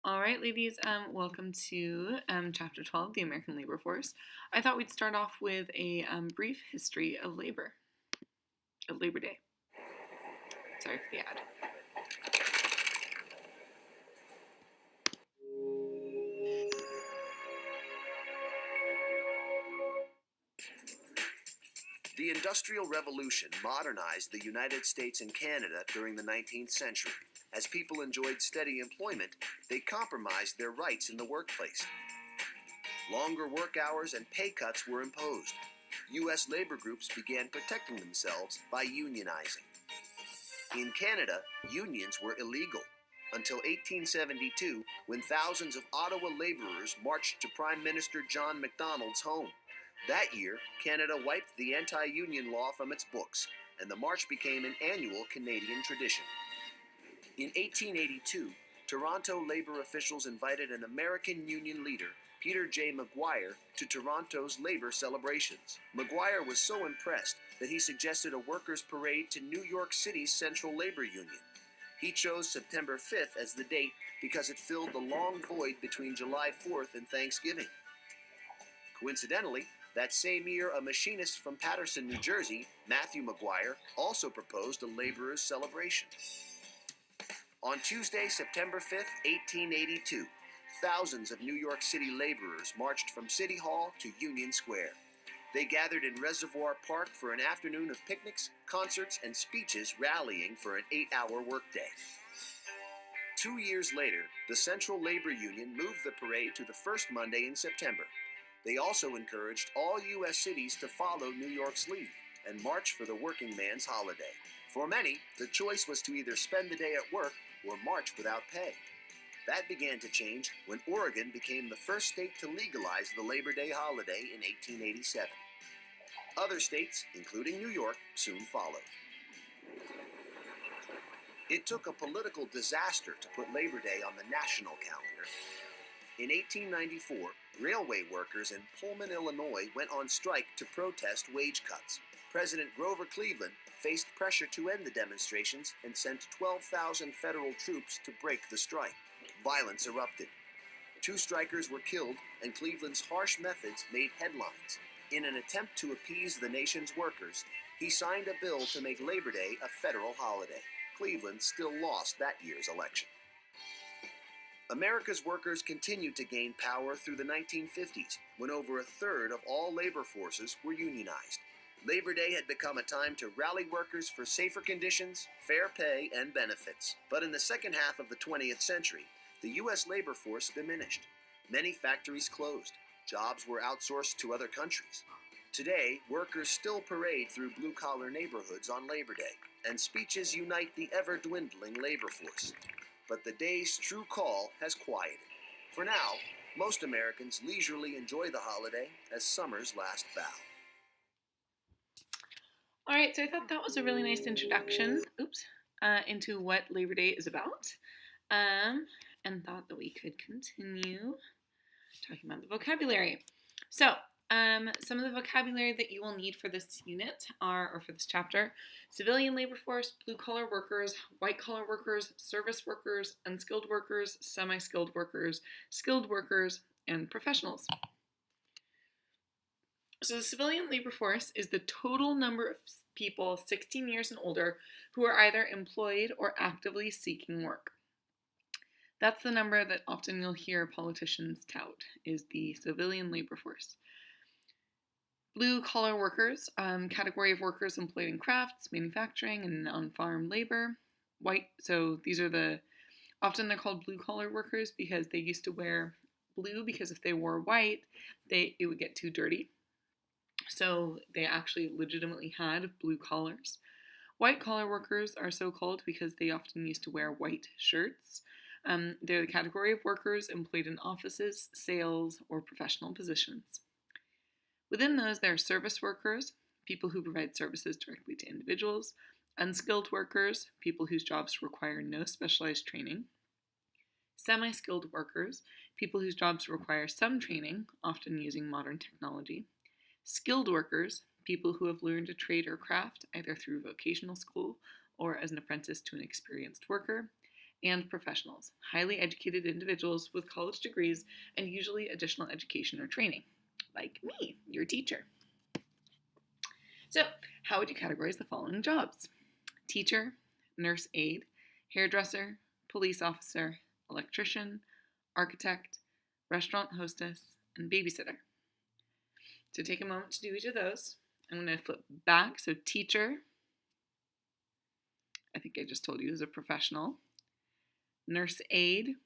All right, ladies, welcome to Chapter 12, the American Labor Force. I thought we'd start off with a brief history of Labor Day. Sorry for the ad. The Industrial Revolution modernized the United States and Canada during the 19th century. As people enjoyed steady employment, they compromised their rights in the workplace. Longer work hours and pay cuts were imposed. U.S. labor groups began protecting themselves by unionizing. In Canada, unions were illegal until 1872, when thousands of Ottawa laborers marched to Prime Minister John Macdonald's home. That year, Canada wiped the anti-union law from its books, and the march became an annual Canadian tradition. In 1882, Toronto labor officials invited an American union leader, Peter J. McGuire, to Toronto's labor celebrations. McGuire was so impressed that he suggested a workers' parade to New York City's Central Labor Union. He chose September 5th as the date because it filled the long void between July 4th and Thanksgiving. Coincidentally, that same year, a machinist from Paterson, New Jersey, Matthew McGuire, also proposed a laborers' celebration. On Tuesday, September 5th, 1882, thousands of New York City laborers marched from City Hall to Union Square. They gathered in Reservoir Park for an afternoon of picnics, concerts, and speeches rallying for an 8-hour workday. 2 years later, the Central Labor Union moved the parade to the first Monday in September. They also encouraged all U.S. cities to follow New York's lead and march for the working man's holiday. For many, the choice was to either spend the day at work or march without pay. That began to change when Oregon became the first state to legalize the Labor Day holiday in 1887. Other states, including New York, soon followed. It took a political disaster to put Labor Day on the national calendar. In 1894, railway workers in Pullman, Illinois went on strike to protest wage cuts. President Grover Cleveland faced pressure to end the demonstrations and sent 12,000 federal troops to break the strike. Violence erupted. 2 strikers were killed, and Cleveland's harsh methods made headlines. In an attempt to appease the nation's workers, he signed a bill to make Labor Day a federal holiday. Cleveland still lost that year's election. America's workers continued to gain power through the 1950s, when over a third of all labor forces were unionized. Labor Day had become a time to rally workers for safer conditions, fair pay, and benefits. But in the second half of the 20th century, the U.S. labor force diminished. Many factories closed. Jobs were outsourced to other countries. Today, workers still parade through blue-collar neighborhoods on Labor Day, and speeches unite the ever-dwindling labor force. But the day's true call has quieted. For now, most Americans leisurely enjoy the holiday as summer's last bough. All right, so I thought that was a really nice introduction, into what Labor Day is about, and thought that we could continue talking about the vocabulary. So, some of the vocabulary that you will need for this unit or for this chapter: civilian labor force, blue-collar workers, white-collar workers, service workers, unskilled workers, semi-skilled workers, skilled workers, and professionals. So the civilian labor force is the total number of people 16 years and older who are either employed or actively seeking work. That's the number that often you'll hear politicians tout, is the civilian labor force. Blue-collar workers, category of workers employed in crafts, manufacturing, and on-farm labor. White, so these are often they're called blue-collar workers because they used to wear blue, because if they wore white, it would get too dirty. So they actually legitimately had blue collars. White-collar workers are so called because they often used to wear white shirts. They're the category of workers employed in offices, sales, or professional positions. Within those, there are service workers, people who provide services directly to individuals; unskilled workers, people whose jobs require no specialized training; semi-skilled workers, people whose jobs require some training, often using modern technology; skilled workers, people who have learned a trade or craft either through vocational school or as an apprentice to an experienced worker; and professionals, highly educated individuals with college degrees and usually additional education or training, like me, your teacher. So, how would you categorize the following jobs? Teacher, nurse aide, hairdresser, police officer, electrician, architect, restaurant hostess, and babysitter. So take a moment to do each of those. I'm going to flip back. So teacher, I think I just told you, is a professional. Nurse aide,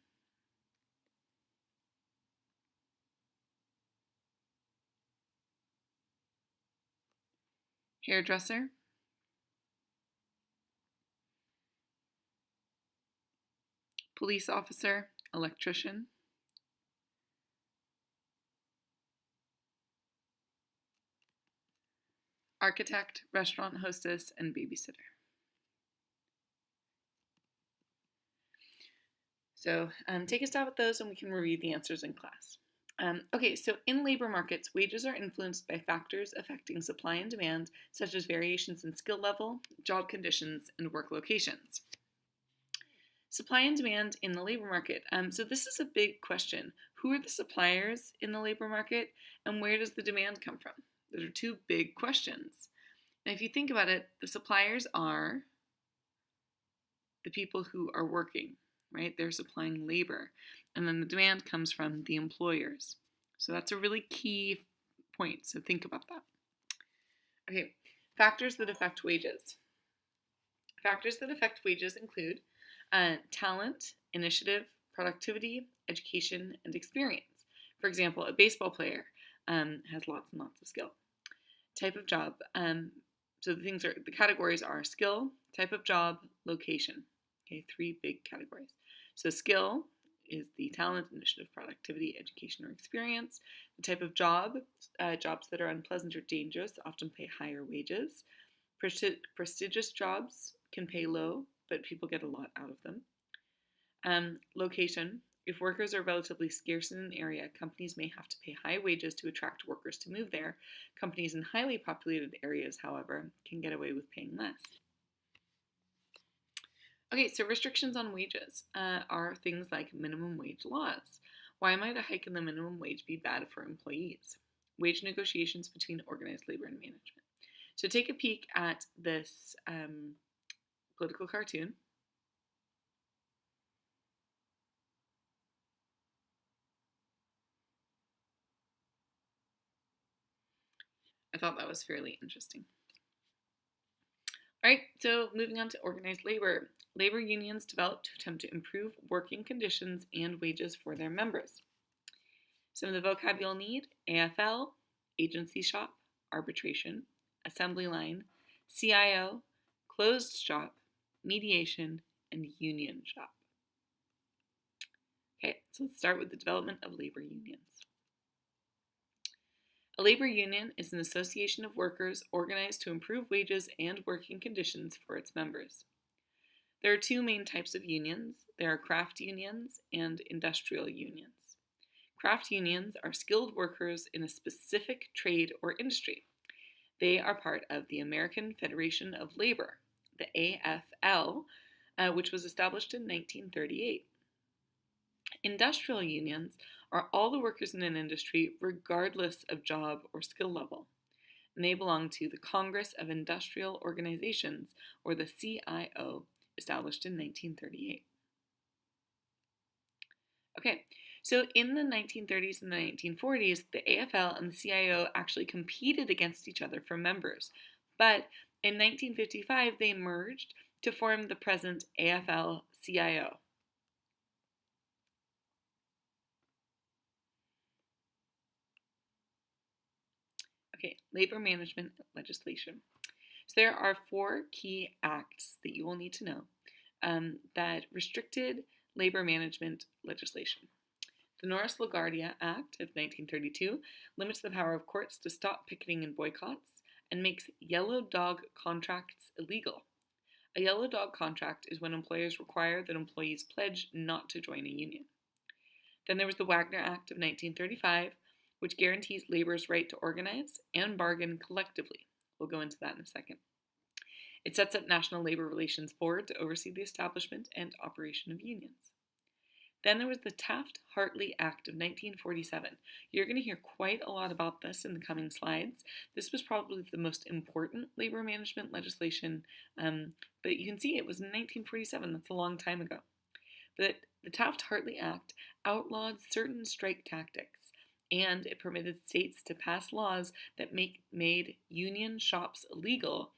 hairdresser, police officer, electrician, architect, restaurant hostess, and babysitter. So take a stab at those and we can review the answers in class. Okay, so in labor markets, wages are influenced by factors affecting supply and demand, such as variations in skill level, job conditions, and work locations. Supply and demand in the labor market. So this is a big question. Who are the suppliers in the labor market, and where does the demand come from? Those are two big questions. And if you think about it, the suppliers are the people who are working, right? They're supplying labor. And then the demand comes from the employers. So that's a really key point. So think about that. Okay, factors that affect wages. Factors that affect wages include talent, initiative, productivity, education, and experience. For example, a baseball player has lots and lots of skill. Type of job. So the categories are skill, type of job, location. Okay, three big categories. So skill is the talent, initiative, productivity, education, or experience. The type of job, jobs that are unpleasant or dangerous often pay higher wages. Prestigious jobs can pay low, but people get a lot out of them. Location. If workers are relatively scarce in an area, companies may have to pay high wages to attract workers to move there. Companies in highly populated areas, however, can get away with paying less. Okay, so restrictions on wages are things like minimum wage laws. Why might a hike in the minimum wage be bad for employees? Wage negotiations between organized labor and management. So take a peek at this political cartoon. I thought that was fairly interesting. All right, so moving on to organized labor. Labor unions developed to attempt to improve working conditions and wages for their members. Some of the vocab you'll need: AFL, agency shop, arbitration, assembly line, CIO, closed shop, mediation, and union shop. Okay, so let's start with the development of labor unions. A labor union is an association of workers organized to improve wages and working conditions for its members. There are two main types of unions. There are craft unions and industrial unions. Craft unions are skilled workers in a specific trade or industry. They are part of the American Federation of Labor, the AFL, which was established in 1938. Industrial unions are all the workers in an industry regardless of job or skill level. And they belong to the Congress of Industrial Organizations, or the CIO, established in 1938. Okay, so in the 1930s and the 1940s, the AFL and the CIO actually competed against each other for members. But in 1955, they merged to form the present AFL-CIO. Okay, labor management legislation. So there are four key acts that you will need to know that restricted labor management legislation. The Norris-LaGuardia Act of 1932 limits the power of courts to stop picketing and boycotts and makes yellow dog contracts illegal. A yellow dog contract is when employers require that employees pledge not to join a union. Then there was the Wagner Act of 1935, which guarantees labor's right to organize and bargain collectively. We'll go into that in a second. It sets up National Labor Relations Board to oversee the establishment and operation of unions. Then there was the Taft-Hartley Act of 1947. You're going to hear quite a lot about this in the coming slides. This was probably the most important labor management legislation, but you can see it was in 1947. That's a long time ago. But the Taft-Hartley Act outlawed certain strike tactics, and it permitted states to pass laws that made union shops illegal,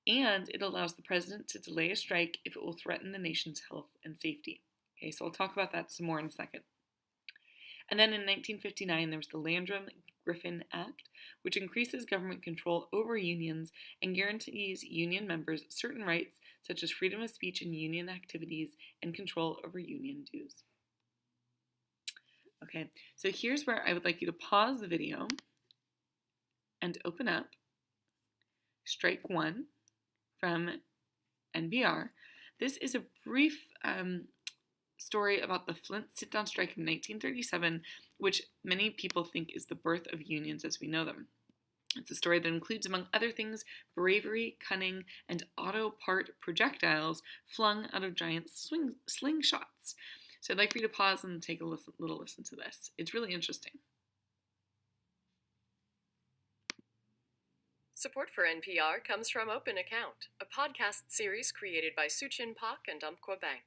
and it allows the president to delay a strike if it will threaten the nation's health and safety. Okay, so I'll talk about that some more in a second. And then in 1959, there was the Landrum-Griffin Act, which increases government control over unions and guarantees union members certain rights such as freedom of speech in union activities and control over union dues. Okay, so here's where I would like you to pause the video and open up Strike 1 from NPR. This is a brief story about the Flint sit-down strike of 1937, which many people think is the birth of unions as we know them. It's a story that includes, among other things, bravery, cunning, and auto part projectiles flung out of giant slingshots. So I'd like for you to pause and take a little listen to this. It's really interesting. Support for NPR comes from Open Account, a podcast series created by Suchin Pak and Umpqua Bank.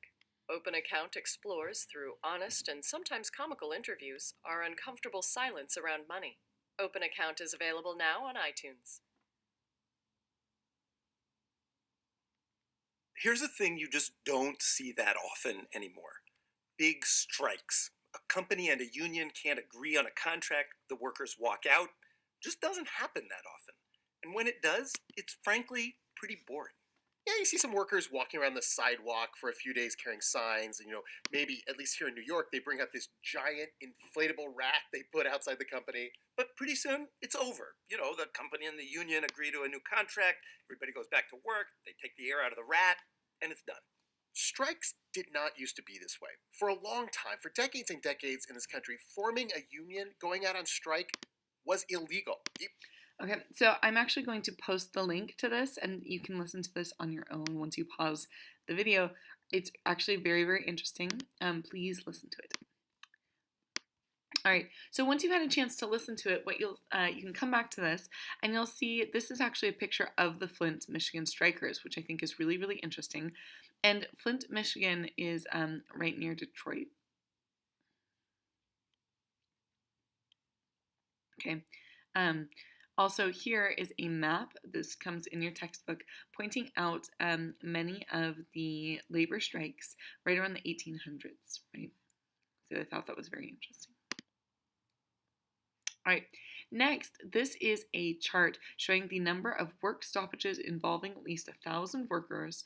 Open Account explores, through honest and sometimes comical interviews, our uncomfortable silence around money. Open Account is available now on iTunes. Here's a thing you just don't see that often anymore. Big strikes. A company and a union can't agree on a contract, the workers walk out. Just doesn't happen that often. And when it does, it's frankly pretty boring. Yeah, you see some workers walking around the sidewalk for a few days carrying signs, and maybe, at least here in New York, they bring out this giant inflatable rat they put outside the company. But pretty soon, it's over. The company and the union agree to a new contract, everybody goes back to work, they take the air out of the rat, and it's done. Strikes did not used to be this way. For a long time, for decades and decades in this country, forming a union, going out on strike, was illegal. Okay, so I'm actually going to post the link to this, and you can listen to this on your own once you pause the video. It's actually very, very interesting. Please listen to it. All right, so once you've had a chance to listen to it, you can come back to this, and you'll see this is actually a picture of the Flint, Michigan strikers, which I think is really, really interesting. And Flint, Michigan is right near Detroit. Okay. Also, here is a map. This comes in your textbook, pointing out many of the labor strikes right around the 1800s, right? So I thought that was very interesting. All right, next, this is a chart showing the number of work stoppages involving at least 1,000 workers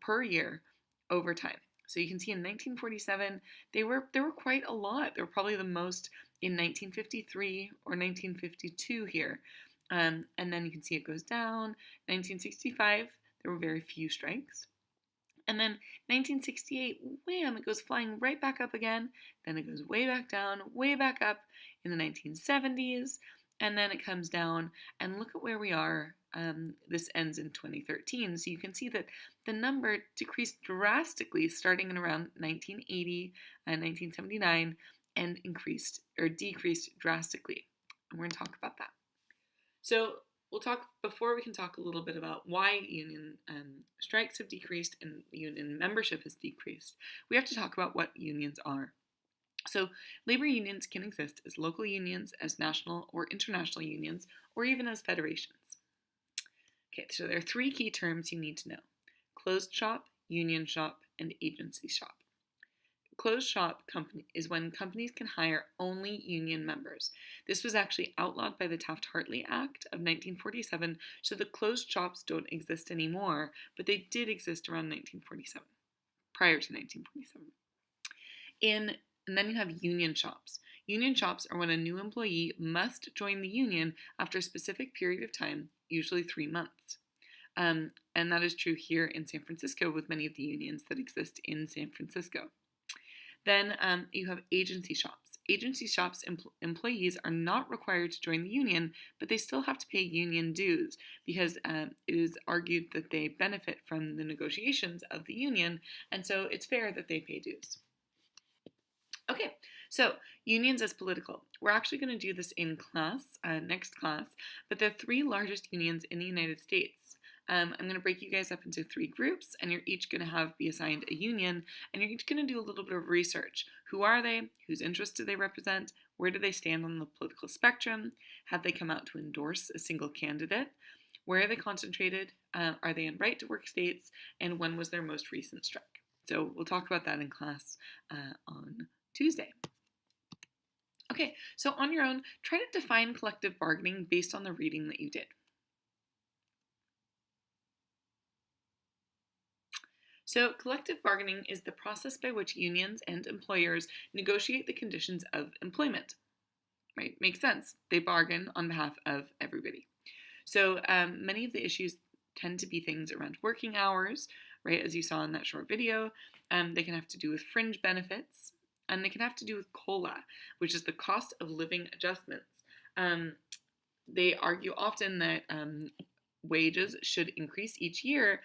per year over time. So you can see in 1947, there were quite a lot. There were probably the most in 1953 or 1952 here. And then you can see it goes down. 1965, there were very few strikes. And then 1968, wham, it goes flying right back up again. Then it goes way back down, way back up in the 1970s. And then it comes down. And look at where we are. This ends in 2013. So you can see that the number decreased drastically starting in around 1980 and 1979 and decreased drastically. And we're going to talk about that. So before we can talk a little bit about why union strikes have decreased and union membership has decreased, we have to talk about what unions are. So labor unions can exist as local unions, as national or international unions, or even as federations. Okay, so there are three key terms you need to know: closed shop, union shop, and agency shop. Closed shop company is when companies can hire only union members. This was actually outlawed by the Taft-Hartley Act of 1947, so the closed shops don't exist anymore, but they did exist around 1947, prior to 1947. And then you have union shops. Union shops are when a new employee must join the union after a specific period of time, usually 3 months. And that is true here in San Francisco with many of the unions that exist in San Francisco. Then you have agency shops. agency shops employees are not required to join the union, but they still have to pay union dues because it is argued that they benefit from the negotiations of the union, and so it's fair that they pay dues. Okay, so unions as political. We're actually going to do this in class, next class, but the three largest unions in the United States. I'm going to break you guys up into three groups, and you're each going to be assigned a union, and you're each going to do a little bit of research. Who are they? Whose interests do they represent? Where do they stand on the political spectrum? Have they come out to endorse a single candidate? Where are they concentrated? Are they in right-to-work states? And when was their most recent strike? So we'll talk about that in class on Tuesday. Okay, so on your own, try to define collective bargaining based on the reading that you did. So collective bargaining is the process by which unions and employers negotiate the conditions of employment. Right? Makes sense. They bargain on behalf of everybody. So many of the issues tend to be things around working hours, right? As you saw in that short video. They can have to do with fringe benefits, and they can have to do with COLA, which is the cost of living adjustments. They argue often that wages should increase each year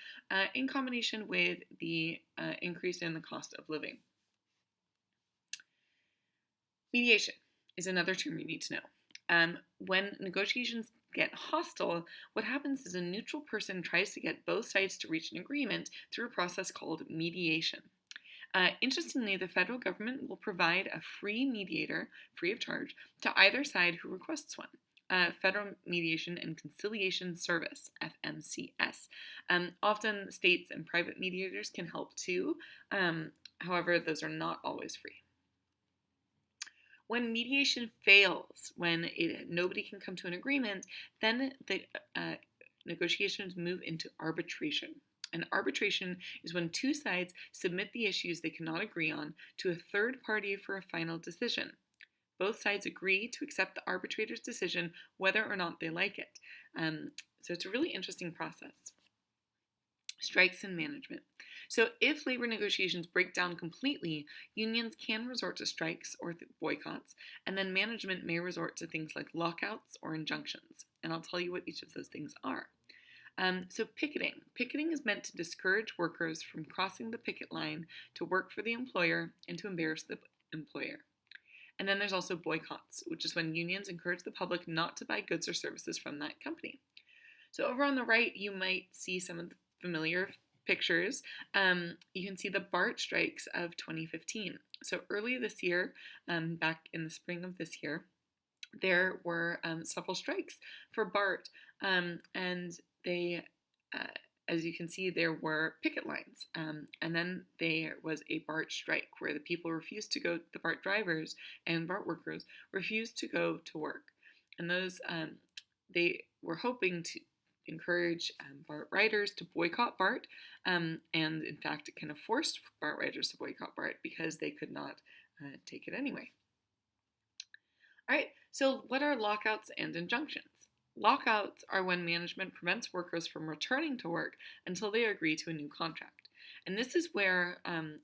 in combination with the increase in the cost of living. Mediation is another term you need to know. When negotiations get hostile, what happens is a neutral person tries to get both sides to reach an agreement through a process called mediation. Interestingly, the federal government will provide a free mediator, free of charge, to either side who requests one. Federal Mediation and Conciliation Service, FMCS. Often states and private mediators can help too. However, those are not always free. When mediation fails, when nobody can come to an agreement, then the negotiations move into arbitration. And arbitration is when two sides submit the issues they cannot agree on to a third party for a final decision. Both sides agree to accept the arbitrator's decision whether or not they like it. So it's a really interesting process. Strikes and management. So if labor negotiations break down completely, unions can resort to strikes or boycotts, and then management may resort to things like lockouts or injunctions. And I'll tell you what each of those things are. So picketing. Picketing is meant to discourage workers from crossing the picket line to work for the employer and to embarrass the employer. And then there's also boycotts, which is when unions encourage the public not to buy goods or services from that company. So over on the right, you might see some of the familiar pictures. You can see the BART strikes of 2015. So early this year, back in the spring of this year, there were several strikes for BART, and they as you can see, there were picket lines, and then there was a BART strike where the people refused to go, the BART drivers and BART workers refused to go to work. And those, they were hoping to encourage BART riders to boycott BART, and in fact, it kind of forced BART riders to boycott BART because they could not take it anyway. All right, so what are lockouts and injunctions? Lockouts are when management prevents workers from returning to work until they agree to a new contract. And this is where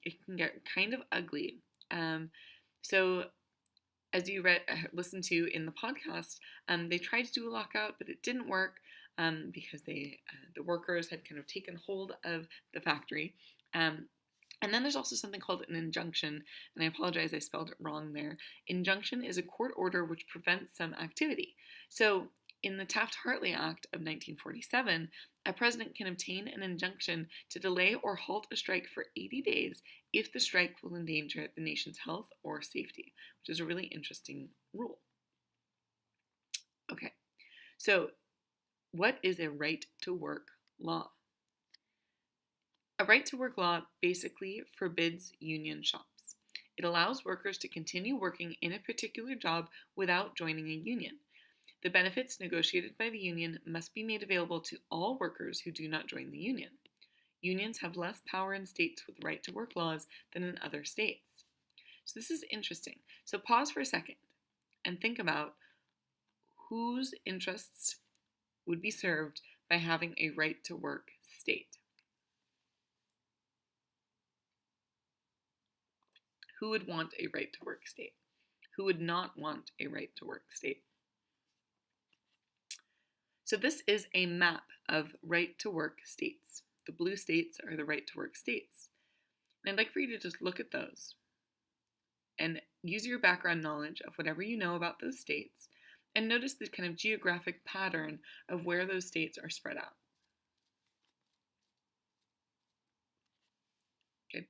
it can get kind of ugly. So as you listened to in the podcast, they tried to do a lockout, but it didn't work because the workers had kind of taken hold of the factory. And then there's also something called an injunction, and I apologize, I spelled it wrong there. Injunction is a court order which prevents some activity. So in the Taft-Hartley Act of 1947, a president can obtain an injunction to delay or halt a strike for 80 days if the strike will endanger the nation's health or safety, which is a really interesting rule. Okay, so what is a right-to-work law? A right-to-work law basically forbids union shops. It allows workers to continue working in a particular job without joining a union. The benefits negotiated by the union must be made available to all workers who do not join the union. Unions have less power in states with right-to-work laws than in other states. So this is interesting. So pause for a second and think about whose interests would be served by having a right-to-work state. Who would want a right-to-work state? Who would not want a right to work state? So this is a map of right to work states. The blue states are the right to work states. And I'd like for you to just look at those and use your background knowledge of whatever you know about those states and notice the kind of geographic pattern of where those states are spread out. Okay.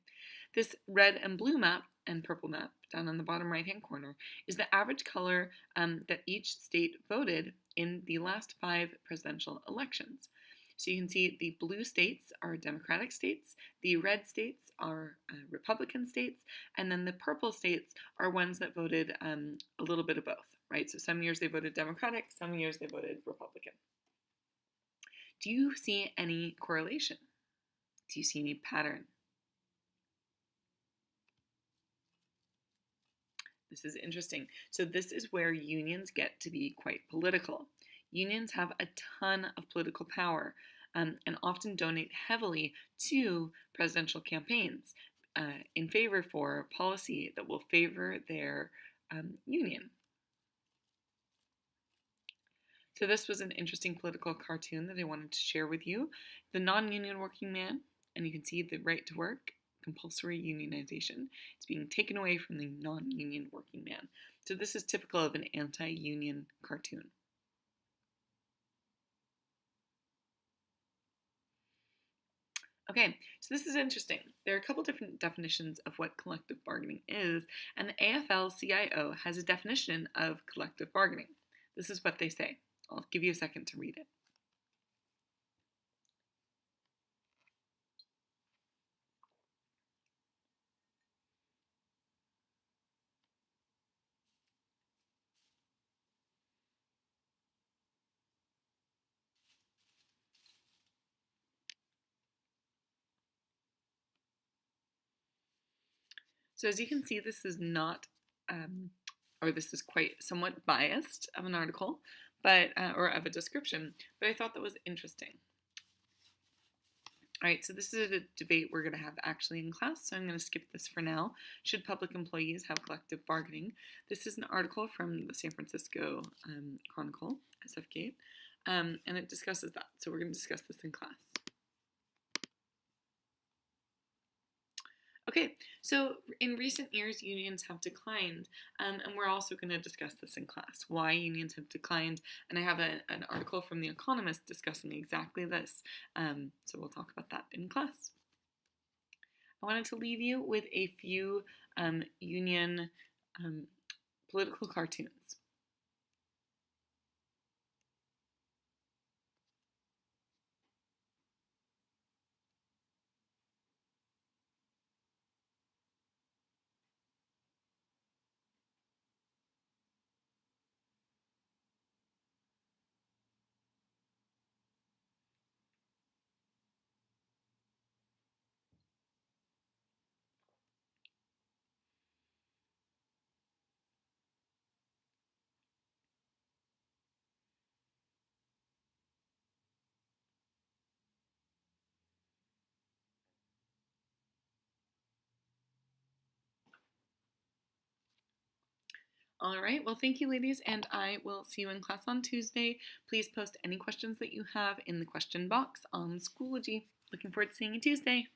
This red and blue map and purple map down on the bottom right-hand corner is the average color that each state voted in the last 5 presidential elections. So you can see the blue states are Democratic states, the red states are Republican states, and then the purple states are ones that voted a little bit of both, right? So some years they voted Democratic, some years they voted Republican. Do you see any correlation? Do you see any pattern? This is interesting. So this is where unions get to be quite political. Unions have a ton of political power and often donate heavily to presidential campaigns in favor for policy that will favor their union. So this was an interesting political cartoon that I wanted to share with you. The non-union working man, and you can see the right to work, compulsory unionization. It's being taken away from the non-union working man. So this is typical of an anti-union cartoon. Okay, so this is interesting. There are a couple different definitions of what collective bargaining is, and the AFL-CIO has a definition of collective bargaining. This is what they say. I'll give you a second to read it. So as you can see, this is not, or this is quite somewhat biased of an article, but or of a description, but I thought that was interesting. All right, so this is a debate we're going to have actually in class, so I'm going to skip this for now. Should public employees have collective bargaining? This is an article from the San Francisco Chronicle, SFGate, and it discusses that, so we're going to discuss this in class. Okay, so in recent years, unions have declined, and we're also going to discuss this in class, why unions have declined, and I have an article from The Economist discussing exactly this, so we'll talk about that in class. I wanted to leave you with a few union political cartoons. All right, well, thank you, ladies, and I will see you in class on Tuesday. Please post any questions that you have in the question box on Schoology. Looking forward to seeing you Tuesday.